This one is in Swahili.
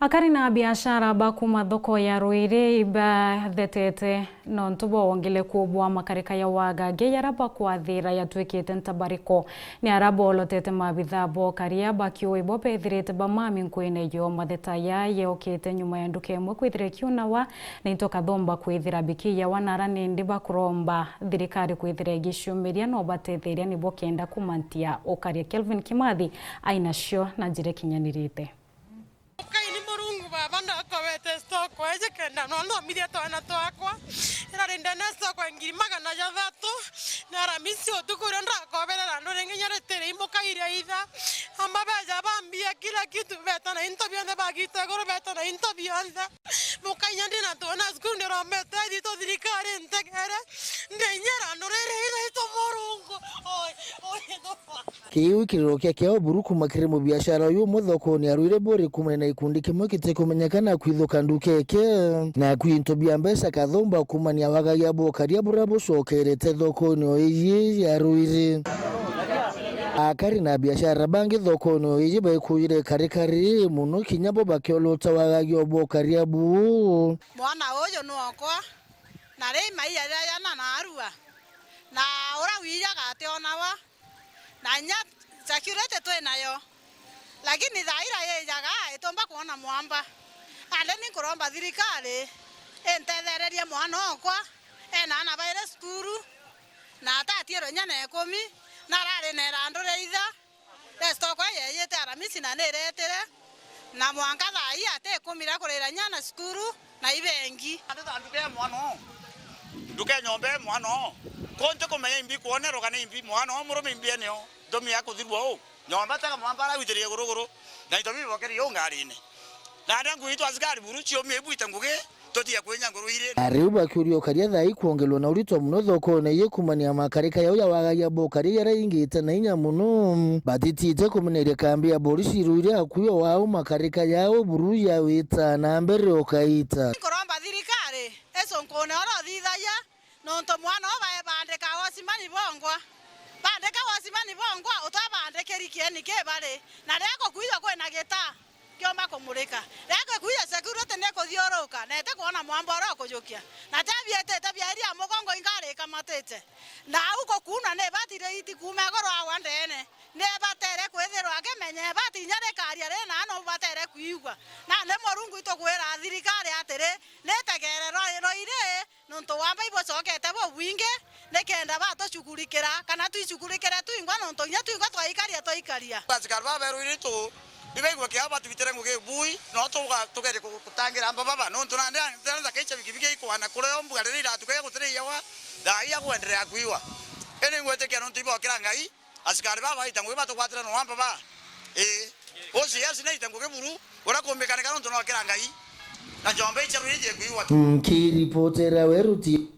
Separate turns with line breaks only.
Akari na biashara bakuma thoko ya Ruiri ibathetete no ntubo wongele kubwa makarika ya wagage yaraba kwathira yatwikite ntabariko ni arabo olotete mabitha bo karia bakiwe bo pethirite ba mami nkwene yo matheta ya yokite nyuma ya nduke mwe kwithire kiunawa na intoka thomba kwithira bikiya wanara nindi bakuromba thirikari kwithire gishumiria no batethiria ni bo kenda kumantia okaria Kelvin Kimathi aina cio na njire kinyanirite
kwaje kenda no midia twana twakwa ira renda nesta kwa ngiri magana ya thatu na ramisi otukura ndakobera ndo rengenyare tere imoka iria itha amba baja bambia kila kitu beta na interview na bagita goro beta na interview anza mukanya ndina tona skunde rometa dito dirikare ntegere ndenyara ndo rere ito morungo
Kiu kirokia kia buruku makire mu biashara yu muthoko ni Ruiri bori kumene na ikundi kimwe kitekumenyekana kwithuka ndukeke na kwintobia mbesa kathomba kumania wagagia bo karia burabo cokerete thoko ni oyi ya Ruiri. Akari na biashara bangi thoko ni oyi baikuire karikari muno kinyabo bakiolota wagagia bo karia bu
mwana oyo nuokwa na rei mai ya na arua na ora wiya gate onawa na nya security twenayo lakini thaira yejaga itomba kuona mwamba ande ni kuromba thirikari entethererie mwana okwa ena na baire skuru na tatiero nyane 10 na rari ne randure itha resto kwa yeyete aramisi na neretere na mwanga thai ate 10 ra kurira nyana skuru na ibengi ande thanduke mwana duke nyombe mwana konte komenya imbi kuonero kana imbi mwana murume imbi eneo domi yako thirwo nyomba taka mwambara withirie guruguru na itomi bokeri yo ngarine na ndangu itu azigari buruchi omebuita nguge totia kwenya nguruire
ariuba kurio karia thai kuongelwa na urito muno thoko na yekumania makarika yao ya wagagia bo karia raingite na inya muno batitite kumeneria kambi ya polisi Ruiri akuyo wao makarika yao buru ya wita na mbere okaita
koromba thirikari eso nkone oro thithaya no nto mwana obae bandeka wasimani bongwa bandeka wasimani bongwa utabandekeri kieni kebare na reko kuiza kwena geta kioma kumurika reko kuiza security neko thioroka na ete kuona mwamba ro kujukia na tabiete tabiaria mugongo ingare kamatete na uko kuna ne batire iti kumegoro awandene ne batere kwethero akemenye bati nyare karia re na no batere kuigwa na ne morungu ito kwera thirikari atere netegere Ruiri nonto wamba ibo sokete bo winge nekenda bato chukurikira kana tuichukurikira tuingwa nonto nya tuingwa twaikaria
basikar ba Ruiri tu bibegwa kia batu bitere nguge bui no tuga tugere kutangira baba nonto nande nda kecha bikibige ikwana kure ombuga rira tukaya gutere yawa dai ya kuendelea kuiwa ene ngwete kia nonto ibo kira ngai asikar baba itangwe bato kwatira no wamba ba osi yasi na itanguge buru ora kombekana nonto no kira ngai na jombe cha Ruiri je kuiwa
kiripotera weruti